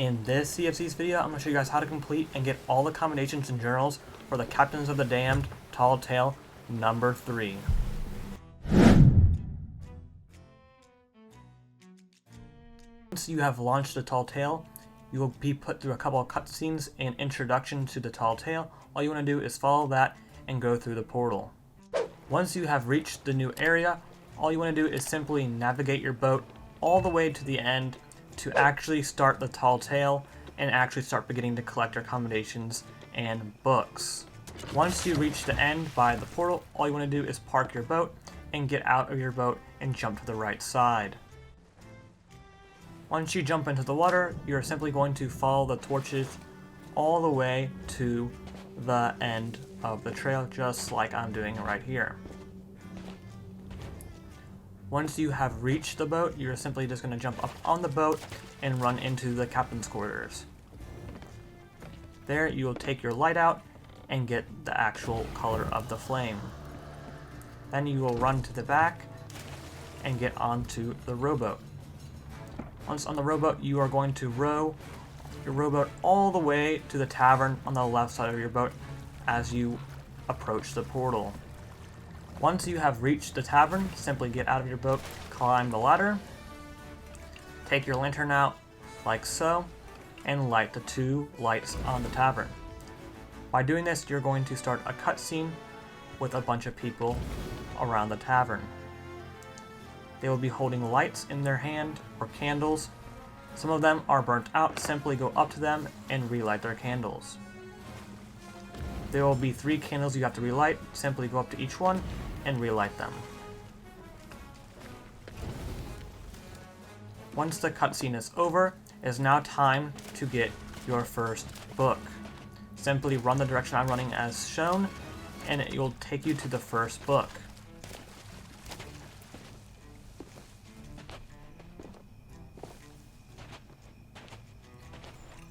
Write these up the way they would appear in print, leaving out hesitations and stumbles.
In this Sea of Thieves video, I'm going to show you guys how to complete and get all the commendations and journals for the Captains of the Damned Tall Tale number 3. Once you have launched the Tall Tale, you will be put through a couple of cutscenes and introduction to the Tall Tale. All you want to do is follow that and go through the portal. Once you have reached the new area, all you want to do is simply navigate your boat all the way to the end to actually start the Tall Tale and actually start beginning to collect your commendations and books. Once you reach the end by the portal, all you want to do is park your boat and get out of your boat and jump to the right side. Once you jump into the water, you're simply going to follow the torches all the way to the end of the trail, just like I'm doing right here. Once you have reached the boat, you're simply just going to jump up on the boat and run into the captain's quarters. There you will take your light out and get the actual color of the flame. Then you will run to the back and get onto the rowboat. Once on the rowboat, you are going to row your rowboat all the way to the tavern on the left side of your boat as you approach the portal. Once you have reached the tavern, simply get out of your boat, climb the ladder, take your lantern out like so, and light the 2 lights on the tavern. By doing this, you're going to start a cutscene with a bunch of people around the tavern. They will be holding lights in their hand or candles. Some of them are burnt out. Simply go up to them and relight their candles. There will be 3 candles you have to relight. Simply go up to each one and relight them. Once the cutscene is over, it is now time to get your first book. Simply run the direction I'm running as shown, and it will take you to the first book.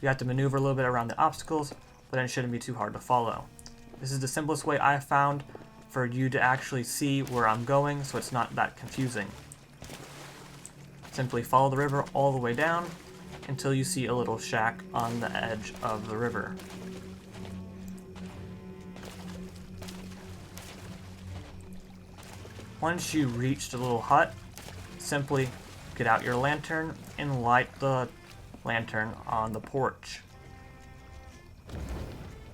You have to maneuver a little bit around the obstacles, but it shouldn't be too hard to follow. This is the simplest way I have found for you to actually see where I'm going, so it's not that confusing. Simply follow the river all the way down until you see a little shack on the edge of the river. Once you reach the little hut, simply get out your lantern and light the lantern on the porch.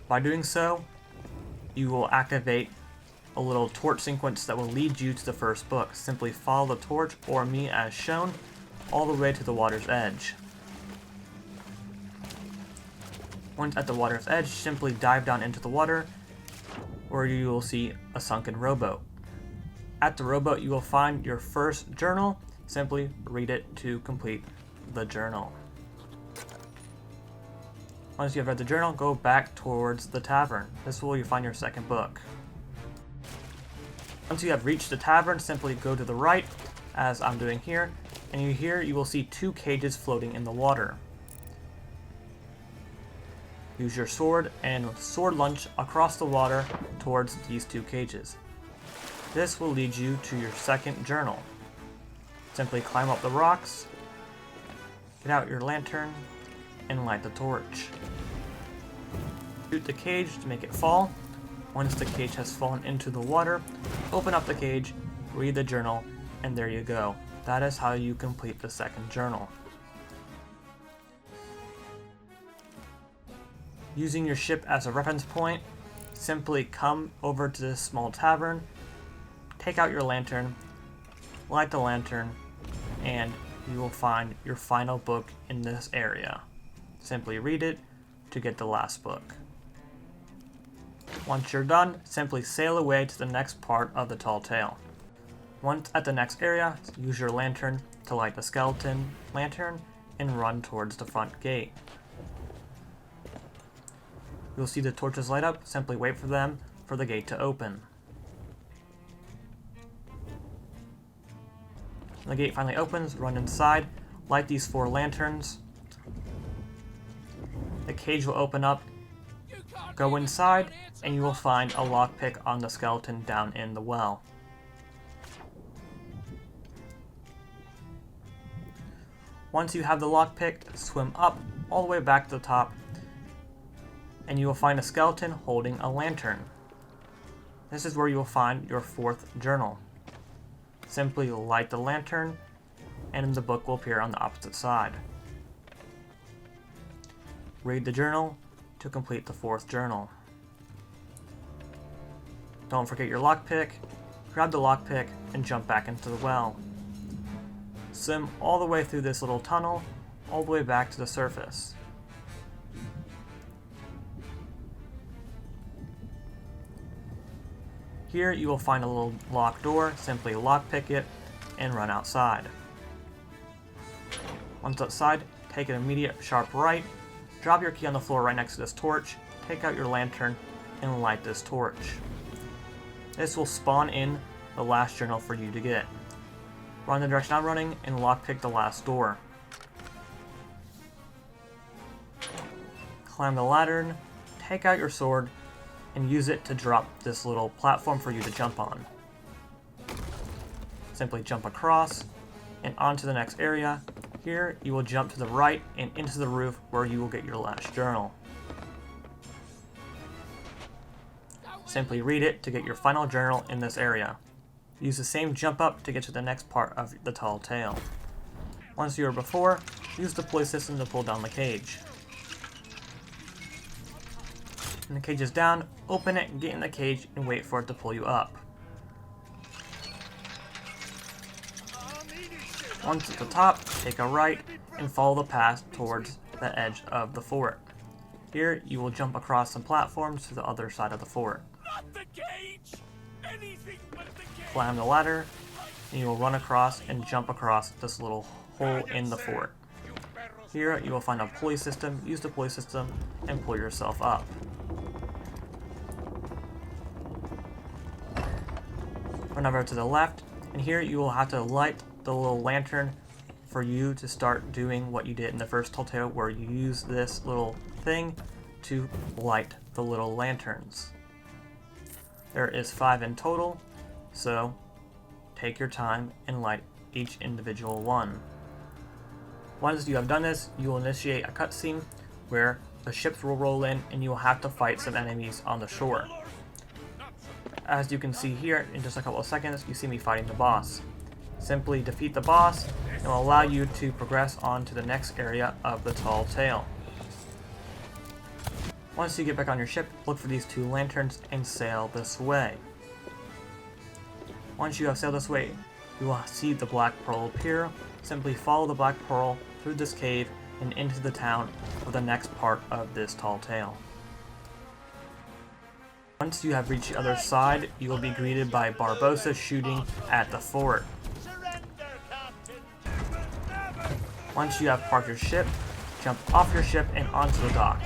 By doing so, you will activate a little torch sequence that will lead you to the first book. Simply follow the torch, or me as shown, all the way to the water's edge. Once at the water's edge, simply dive down into the water, where you will see a sunken rowboat. At the rowboat, you will find your first journal. Simply read it to complete the journal. Once you have read the journal, go back towards the tavern. This is where you find your second book. Once you have reached the tavern, simply go to the right, as I'm doing here, and you will see 2 cages floating in the water. Use your sword and sword launch across the water towards these 2 cages. This will lead you to your second journal. Simply climb up the rocks, get out your lantern, and light the torch. Shoot the cage to make it fall. Once the cage has fallen into the water, open up the cage, read the journal, and there you go. That is how you complete the second journal. Using your ship as a reference point, simply come over to this small tavern, take out your lantern, light the lantern, and you will find your final book in this area. Simply read it to get the last book. Once you're done, simply sail away to the next part of the Tall Tale. Once at the next area, use your lantern to light the skeleton lantern and run towards the front gate. You'll see the torches light up. Simply wait for them for the gate to open. When the gate finally opens, run inside, light these 4 lanterns. The cage will open up. Go inside, and you will find a lockpick on the skeleton down in the well. Once you have the lock picked, swim up all the way back to the top, and you will find a skeleton holding a lantern. This is where you will find your 4th journal. Simply light the lantern, and the book will appear on the opposite side. Read the journal to complete the 4th journal. Don't forget your lockpick. Grab the lockpick and jump back into the well. Swim all the way through this little tunnel, all the way back to the surface. Here you will find a little locked door. Simply lockpick it and run outside. Once outside, take an immediate sharp right, drop your key on the floor right next to this torch, take out your lantern, and light this torch. This will spawn in the last journal for you to get. Run the direction I'm running and lockpick the last door. Climb the ladder, take out your sword, and use it to drop this little platform for you to jump on. Simply jump across and onto the next area. Here you will jump to the right and into the roof where you will get your last journal. Simply read it to get your final journal in this area. Use the same jump up to get to the next part of the tall tale. Once you are before, use the pulley system to pull down the cage. When the cage is down, open it, get in the cage, and wait for it to pull you up. Once at the top, take a right and follow the path towards the edge of the fort. Here, you will jump across some platforms to the other side of the fort. Not the cage! Anything but the cage! Climb the ladder, and you will run across and jump across this little hole in the fort. Here, you will find a pulley system, use the pulley system, and pull yourself up. Run over to the left, and here you will have to light the little lantern for you to start doing what you did in the first tall tale, where you use this little thing to light the little lanterns. There is 5 in total, so take your time and light each individual one. Once you have done this, you will initiate a cutscene where the ships will roll in and you will have to fight some enemies on the shore. As you can see here, in just a couple of seconds, you see me fighting the boss. Simply defeat the boss, and it will allow you to progress on to the next area of the tall tale. Once you get back on your ship, look for these 2 lanterns and sail this way. Once you have sailed this way, you will see the black pearl appear. Simply follow the black pearl through this cave and into the town for the next part of this tall tale. Once you have reached the other side, you will be greeted by Barbossa shooting at the fort. Once you have parked your ship, jump off your ship and onto the dock.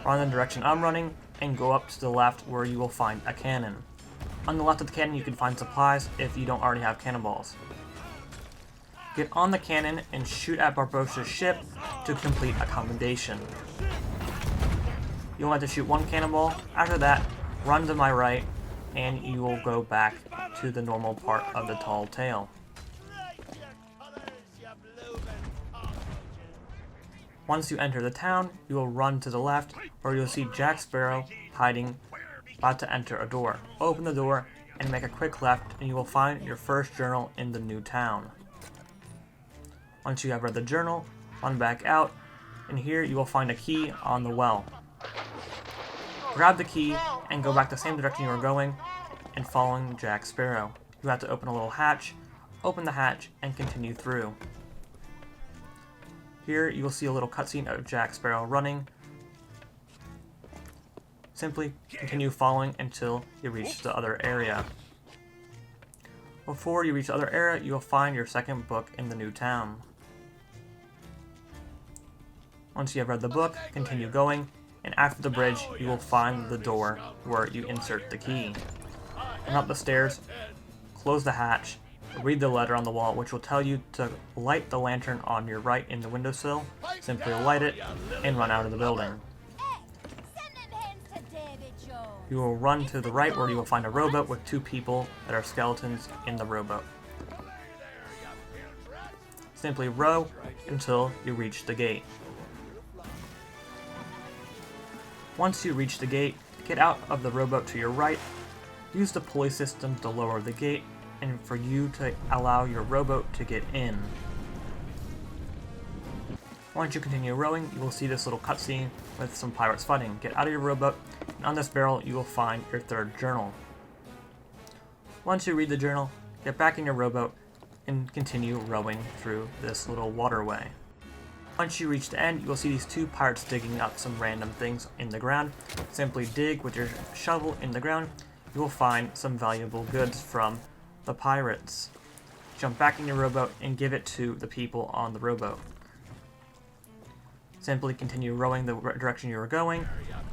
Run in the direction I'm running and go up to the left where you will find a cannon. On the left of the cannon you can find supplies if you don't already have cannonballs. Get on the cannon and shoot at Barbossa's ship to complete a commendation. You'll have to shoot 1 cannonball. After that, run to my right and you will go back to the normal part of the tall tale. Once you enter the town, you will run to the left where you'll see Jack Sparrow hiding, about to enter a door. Open the door and make a quick left and you will find your first journal in the new town. Once you have read the journal, run back out, and here you will find a key on the well. Grab the key and go back the same direction you were going and following Jack Sparrow. You have to open a little hatch, open the hatch, and continue through. Here you will see a little cutscene of Jack Sparrow running. Simply continue following until you reach the other area. Before you reach the other area, you will find your second book in the new town. Once you have read the book, continue going, and after the bridge, you will find the door where you insert the key. Run up the stairs, close the hatch, read the letter on the wall, which will tell you to light the lantern on your right in the windowsill. Simply light it and run out of the building. You will run to the right where you will find a rowboat with 2 people that are skeletons in the rowboat. simply row until you reach the gate. Once you reach the gate, get out of the rowboat to your right, use the pulley system to lower the gate, and for you to allow your rowboat to get in. Once you continue rowing, you will see this little cutscene with some pirates fighting. Get out of your rowboat, and on this barrel you will find your third journal. Once you read the journal, get back in your rowboat and continue rowing through this little waterway. Once you reach the end, you will see these two pirates digging up some random things in the ground. Simply dig with your shovel in the ground. You will find some valuable goods from the pirates. Jump back in your rowboat and give it to the people on the rowboat. Simply continue rowing the direction you are going,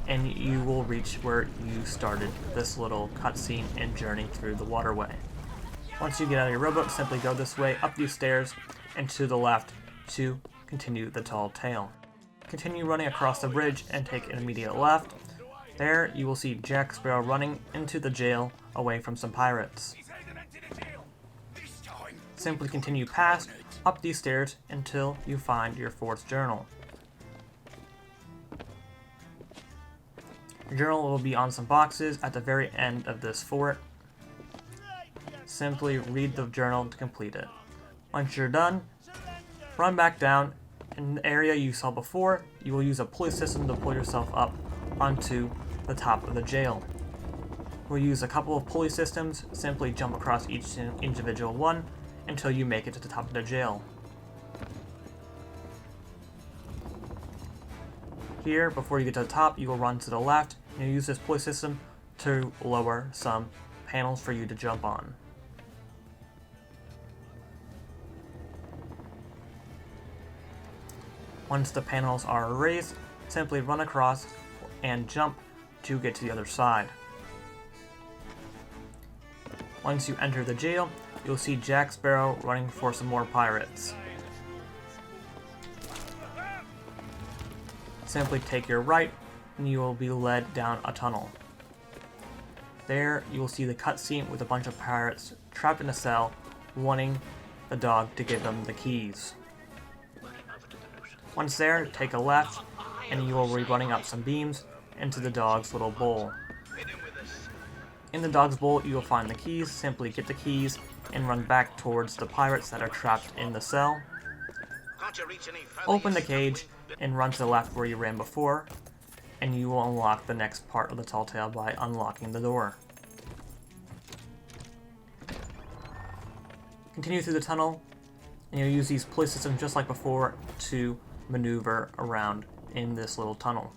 and you will reach where you started this little cutscene and journey through the waterway. Once you get out of your rowboat, simply go this way, up these stairs, and to the left to continue the tall tale. Continue running across the bridge and take an immediate left. There you will see Jack Sparrow running into the jail away from some pirates. Simply continue past, up these stairs until you find your fourth journal. Your journal will be on some boxes at the very end of this fort. Simply read the journal to complete it. Once you're done, run back down. In the area you saw before, you will use a pulley system to pull yourself up onto the top of the jail. We'll use a couple of pulley systems, simply jump across each individual one until you make it to the top of the jail. Here, before you get to the top, you will run to the left and you'll use this pulley system to lower some panels for you to jump on. Once the panels are raised, simply run across and jump to get to the other side. Once you enter the jail, you'll see Jack Sparrow running for some more pirates. Simply take your right and you will be led down a tunnel. There you will see the cutscene with a bunch of pirates trapped in a cell wanting the dog to give them the keys. Once there, take a left, and you will be running up some beams into the dog's little bowl. In the dog's bowl, you will find the keys. Simply get the keys and run back towards the pirates that are trapped in the cell. Open the cage and run to the left where you ran before, and you will unlock the next part of the tall tale by unlocking the door. Continue through the tunnel, and you'll use these pulley systems just like before to maneuver around in this little tunnel.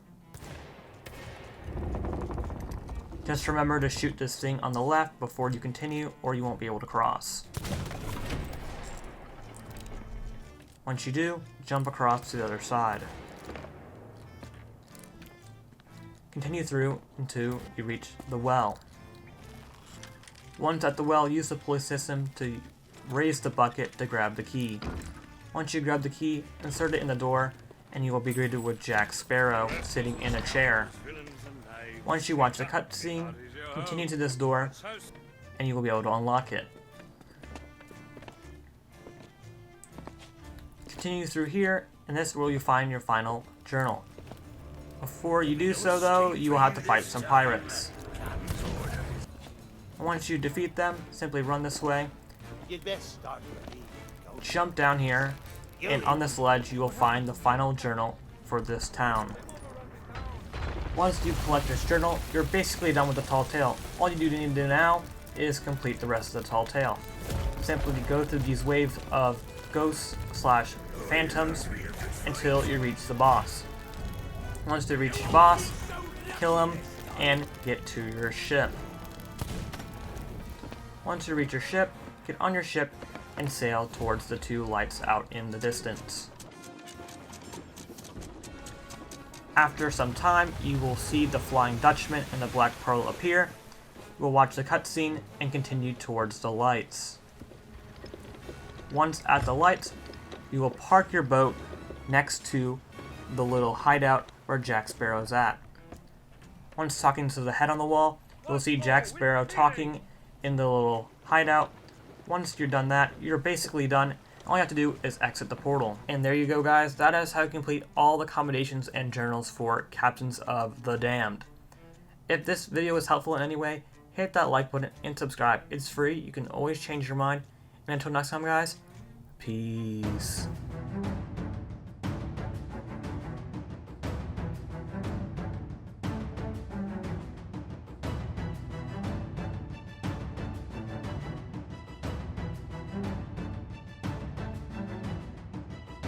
Just remember to shoot this thing on the left before you continue, or you won't be able to cross. Once you do, jump across to the other side. Continue through until you reach the well. Once at the well, use the pulley system to raise the bucket to grab the key. Once you grab the key, insert it in the door, and you will be greeted with Jack Sparrow sitting in a chair. Once you watch the cutscene, continue to this door, and you will be able to unlock it. Continue through here, and this is where you find your final journal. Before you do so, though, you will have to fight some pirates. And once you defeat them, simply run this way. Jump down here, and on this ledge you will find the final journal for this town. Once you collect this journal, you're basically done with the tall tale. All you need to do now is complete the rest of the tall tale. Simply go through these waves of ghosts / phantoms until you reach the boss. Once you reach the boss, kill him and get to your ship. Once you reach your ship, get on your ship and sail towards the two lights out in the distance. After some time, you will see the Flying Dutchman and the Black Pearl appear. You will watch the cutscene and continue towards the lights. Once at the lights, you will park your boat next to the little hideout where Jack Sparrow's at. Once talking to the head on the wall, you'll see Jack Sparrow talking in the little hideout. Once you're done that, you're basically done, all you have to do is exit the portal. And there you go, guys. That is how you complete all the commendations and journals for Captains of the Damned. If this video was helpful in any way, hit that like button and subscribe. It's free. You can always change your mind. And until next time, guys, peace.